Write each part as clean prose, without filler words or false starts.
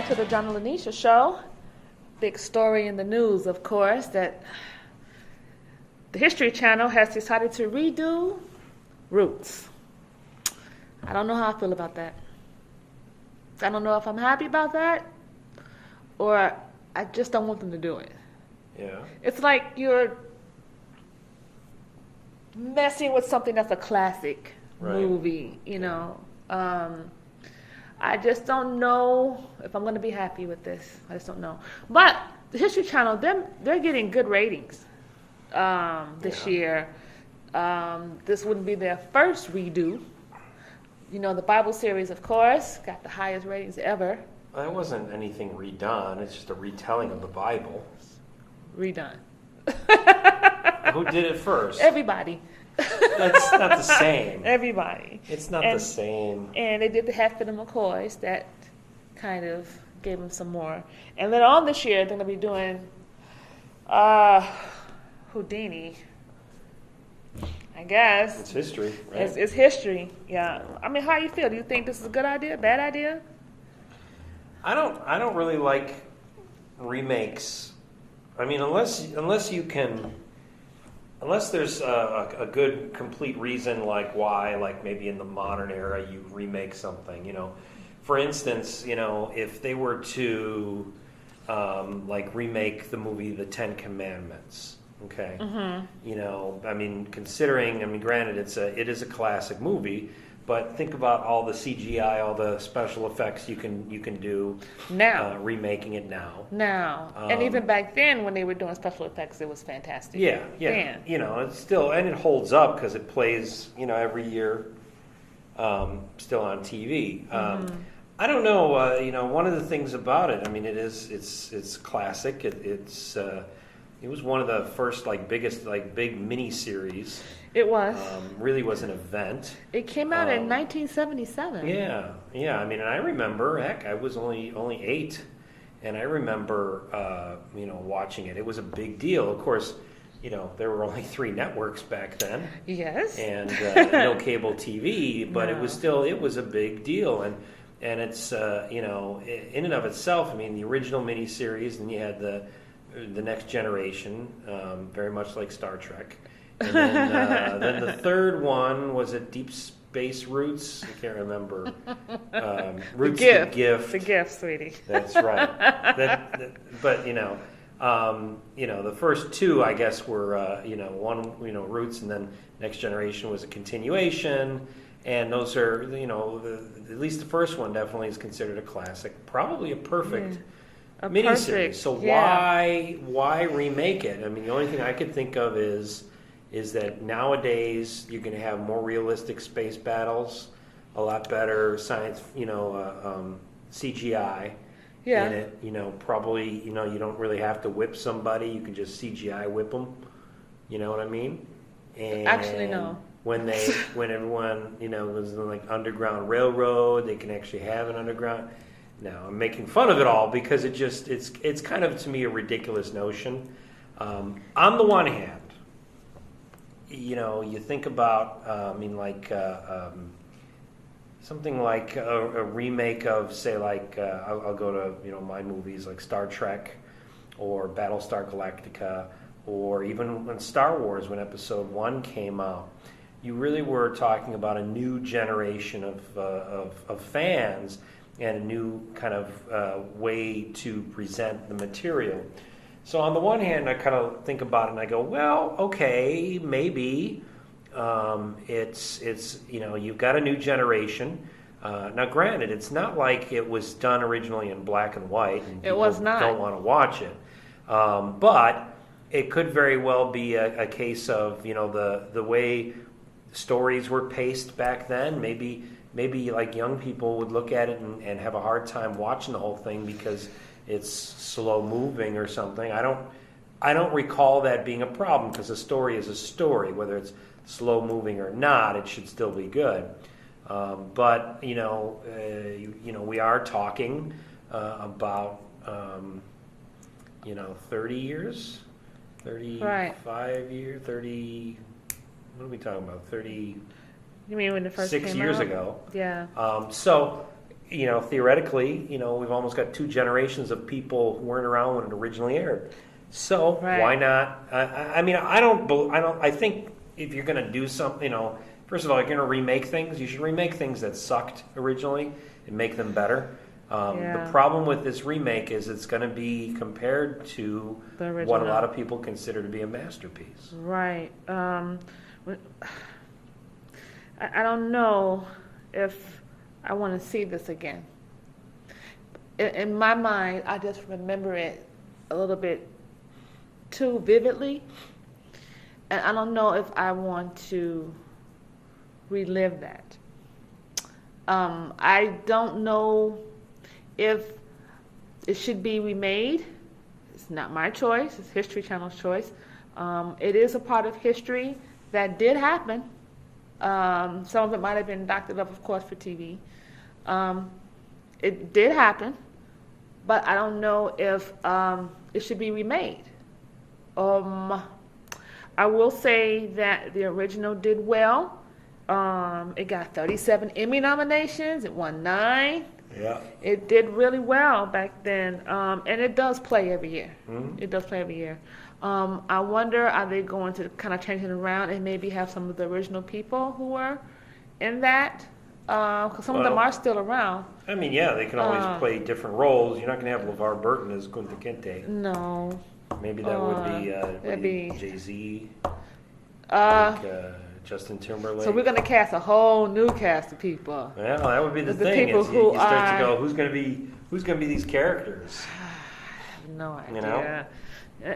to the John and Linetia show. Big story in the news, of course, that the History Channel has decided to redo Roots. I don't know how I feel about that. I don't know if I'm happy about that, or I just don't want them to do it. Yeah. It's like you're messing with something that's a classic movie, you know. I just don't know if I'm going to be happy with this. I just don't know. But the History Channel, they're getting good ratings this year. This wouldn't be their first redo. You know, the Bible series, of course, got the highest ratings ever. Well, it wasn't anything redone. It's just a retelling of the Bible. Redone. Who did it first? Everybody. That's not the same. Everybody. It's not the same. And they did the Hatfield and McCoys. That kind of gave them some more. And then on this year, they're going to be doing Houdini. I guess. It's history, right? It's history, yeah. I mean, how you feel? Do you think this is a good idea, bad idea? I don't really like remakes. I mean, unless there's a good complete reason, like why, like maybe in the modern era you remake something. You know, for instance, you know, if they were to like remake the movie The Ten Commandments. Okay. Mm-hmm. You know, I mean, granted, it is a classic movie, but think about all the CGI, all the special effects you can do now, remaking it now. And even back then, when they were doing special effects, it was fantastic. Yeah. Then. You know, it's still, and it holds up because it plays, you know, every year, still on TV. Mm-hmm. I don't know. You know, one of the things about it, I mean, it's classic. It was one of the first, biggest, big mini-series. It was. Really was an event. It came out in 1977. Yeah. I mean, and I remember, heck, I was only 8, and I remember, you know, watching it. It was a big deal. Of course, you know, there were only 3 networks back then. Yes. And no cable TV, but No. it was a big deal. And it's, you know, in and of itself, I mean, the original mini-series, and you had the Next Generation, very much like Star Trek. And then the third one was it Deep Space Roots? I can't remember. Roots the Gift. The Gift, sweetie. That's right. But you know, the first 2, I guess, were you know, one, you know, Roots, and then Next Generation was a continuation. And those are, you know, at least the first one definitely is considered a classic, probably a perfect. A miniseries. perfect, So yeah. why remake it? I mean, the only thing I could think of is that nowadays you can have more realistic space battles, a lot better science, you know, CGI in it. You know, probably, you know, you don't really have to whip somebody. You can just CGI whip them. You know what I mean? And Actually, no. When everyone, you know, was in Underground Railroad, they can actually have an underground. Now, I'm making fun of it all because it's kind of, to me, a ridiculous notion. On the one hand, you know, you think about, something like a remake of, say, I'll go to, you know, my movies like Star Trek or Battlestar Galactica, or even when Star Wars, when Episode 1 came out. You really were talking about a new generation of fans and a new kind of way to present the material. So on the one hand, I kind of think about it and I go, well, okay, maybe it's you know, you've got a new generation. Now, granted, it's not like it was done originally in black and white, and It was not. don't want to watch it. But it could very well be a case of, you know, the way stories were paced back then. Maybe like young people would look at it and have a hard time watching the whole thing because it's slow moving or something. I don't recall that being a problem because a story is a story, whether it's slow moving or not. It should still be good. But you know, we are talking about 30 years, 35 years, 30. What are we talking about? 30. You mean when the first 6 came years out? ago. Yeah. So, theoretically, we've almost got 2 generations of people who weren't around when it originally aired. So why not? I think if you're going to do something, first of all, you're going to remake things. You should remake things that sucked originally and make them better. The problem with this remake is it's going to be compared to what a lot of people consider to be a masterpiece. Right. I don't know if I want to see this again. In my mind, I just remember it a little bit too vividly, and I don't know if I want to relive that. I don't know if it should be remade. It's not my choice. It's History Channel's choice. It is a part of history that did happen. Some of it might have been doctored up, of course, for TV. It did happen, but I don't know if it should be remade. I will say that the original did well. It got 37 Emmy nominations. It won 9. Yeah. It did really well back then, and it does play every year. Mm-hmm. It does play every year. I wonder, are they going to kind of change it around and maybe have some of the original people who were in that? Because some of them are still around. I mean, yeah, they can always play different roles. You're not going to have LeVar Burton as Kunta Kinte. No. Maybe that would be Jay-Z, Justin Timberlake. So we're going to cast a whole new cast of people. Well, that would be the thing. You start to go, who's going to be these characters? I have no idea.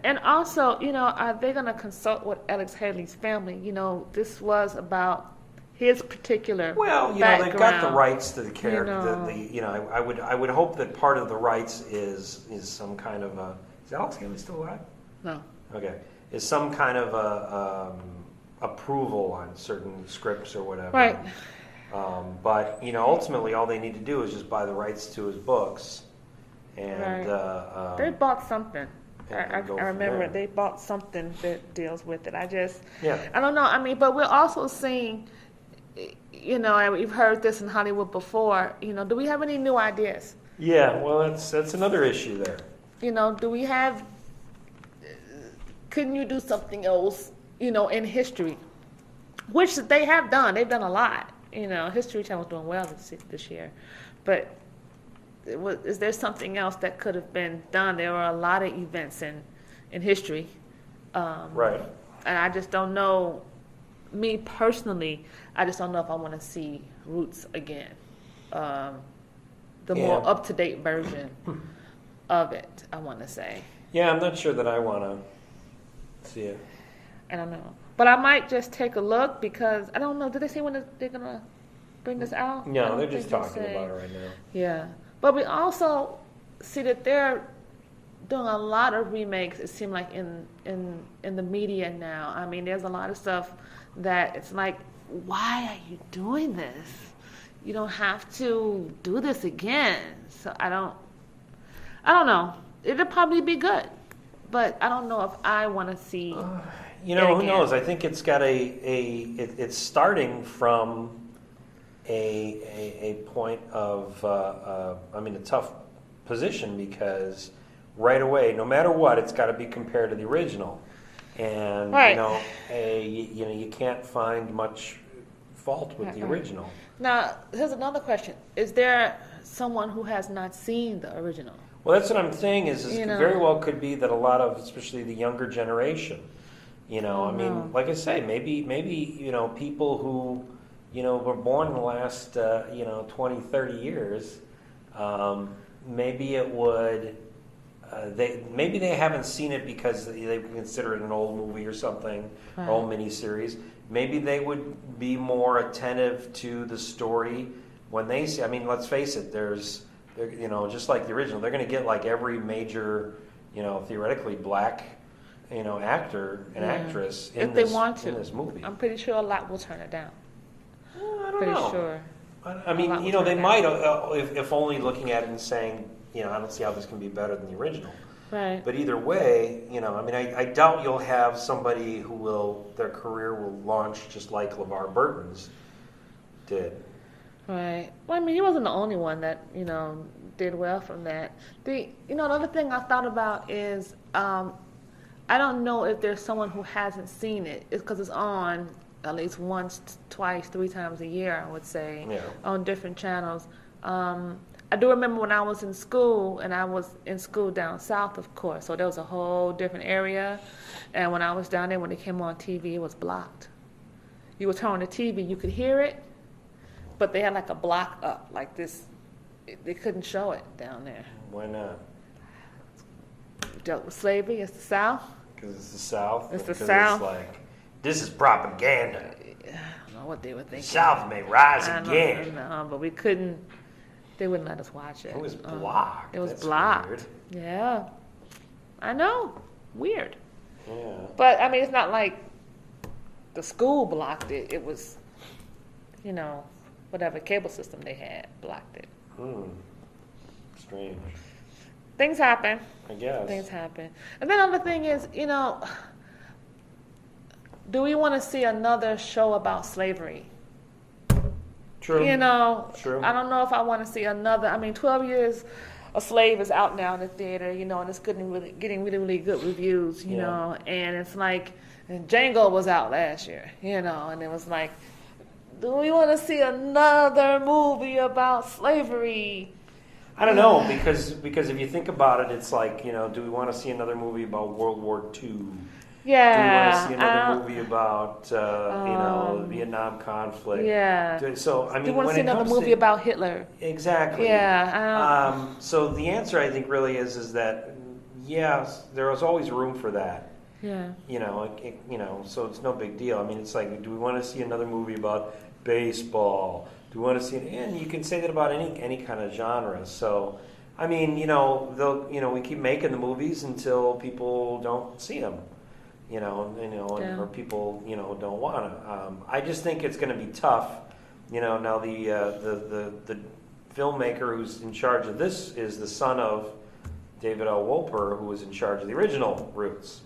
And also, are they going to consult with Alex Haley's family? This was about his particular background. They've got the rights to the character. I would hope that part of the rights is some kind of a. Is Alex Haley still alive? No. Okay. Is some kind of a approval on certain scripts or whatever. Right. But ultimately, all they need to do is just buy the rights to his books, and they bought something. I remember there. they bought something that deals with it. I I don't know. I mean, but we're also seeing, we've heard this in Hollywood before. Do we have any new ideas? Yeah, well, that's another issue there. Do we have? Couldn't you do something else? In history, which they have done. They've done a lot. History Channel's doing well this year, but. Is there something else that could have been done? There were a lot of events in history. Right. And I just don't know, me personally, I just don't know if I want to see Roots again. The more up-to-date version of it, I want to say. Yeah, I'm not sure that I want to see it. I don't know. But I might just take a look because, I don't know, did they say when they're going to bring this out? No, they're just talking about it right now. Yeah. But we also see that they're doing a lot of remakes, it seems like, in the media now. I mean, there's a lot of stuff that it's like, why are you doing this? You don't have to do this again. So I don't know. It'll probably be good. But I don't know if I want to see who knows? I think it's got it's starting from a point of, a tough position because right away, no matter what, it's got to be compared to the original. And, you can't find much fault with the original. Now, here's another question. Is there someone who has not seen the original? Well, that's what I'm saying is it very well could be that a lot of, especially the younger generation, like I say, maybe people who, were born in the last, 20, 30 years, maybe it would, maybe they haven't seen it because they consider it an old movie or something, or old miniseries. Maybe they would be more attentive to the story when they see, let's face it, just like the original, they're going to get like every major, theoretically black, actor and actress in this movie. I'm pretty sure a lot will turn it down. I don't know. Sure. They might, if only looking at it and saying, I don't see how this can be better than the original. Right. But either way, I doubt you'll have somebody their career will launch just like LeVar Burton's did. Right. Well, I mean, he wasn't the only one that, did well from that. The other thing I thought about is, I don't know if there's someone who hasn't seen it. It's because it's on at least once, twice, 3 times a year, I would say, on different channels. I do remember when I was in school, and I was in school down south, of course, so there was a whole different area. And when I was down there, when it came on TV, it was blocked. You would turn on the TV, you could hear it, but they had like a block up, like this. They couldn't show it down there. Why not? Dealt with slavery. It's the South. Because it's the South. It's the South. It's like, this is propaganda. I don't know what they were thinking. The South may rise again. No, but we couldn't. They wouldn't let us watch it. It was blocked. It was That's blocked. weird. Yeah, I know. Weird. Yeah. But I mean, it's not like the school blocked it. It was, whatever cable system they had blocked it. Strange. Things happen. I guess. Things happen. And then the other thing is, do we want to see another show about slavery? True. True. I don't know if I want to see another. I mean, 12 Years a Slave is out now in the theater, and it's getting really, really good reviews, and it's like, and Django was out last year, and it was like, do we want to see another movie about slavery? I don't know, because if you think about it, it's like, do we want to see another movie about World War II? Yeah. Do we want to see another movie about, the Vietnam conflict? Yeah. So, I mean, do you want to see another movie about Hitler? Exactly. Yeah. So the answer, I think, really is that, yes, there was always room for that. Yeah. So it's no big deal. I mean, it's like, do we want to see another movie about baseball? Do we want to see it? And you can say that about any kind of genre. So, I mean, we keep making the movies until people don't see them, or people, don't want to. I just think it's going to be tough. Now the filmmaker who's in charge of this is the son of David L. Wolper, who was in charge of the original Roots.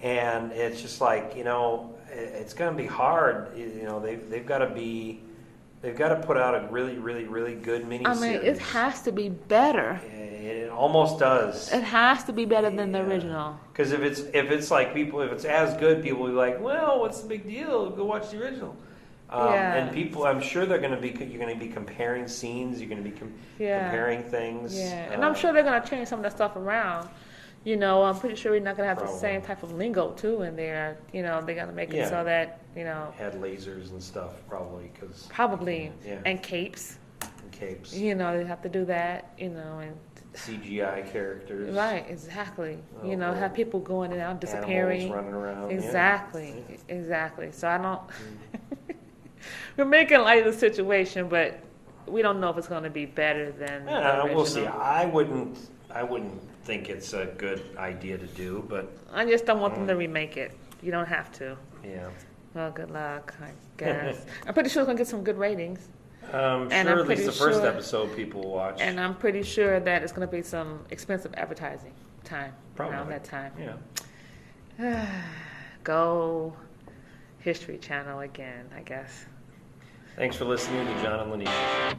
And it's just like, it's going to be hard. They've got to put out a really, really, really good miniseries. I mean, it has to be better. It almost does. It has to be better than the original. Because if it's as good, people will be like, well, what's the big deal? Go watch the original. And people, I'm sure you're going to be comparing scenes. You're going to be comparing things. Yeah, and I'm sure they're going to change some of that stuff around. I'm pretty sure we're not going to have the same type of lingo, too, in there. They're going to make it so that, had lasers and stuff, probably. Probably. And capes. They have to do that, and CGI characters. Right, exactly. Have people going in and out, disappearing. Animals running around. Exactly. So I don't... We're making light of the situation, but we don't know if it's going to be better than the original. We'll see. I wouldn't think it's a good idea to do, but... I just don't want them to remake it. You don't have to. Yeah. Well, good luck, I guess. I'm pretty sure it's going to get some good ratings. I'm sure at least the first episode people will watch. And I'm pretty sure that it's going to be some expensive advertising time around that time. Yeah. Go History Channel again, I guess. Thanks for listening to John and Linetia.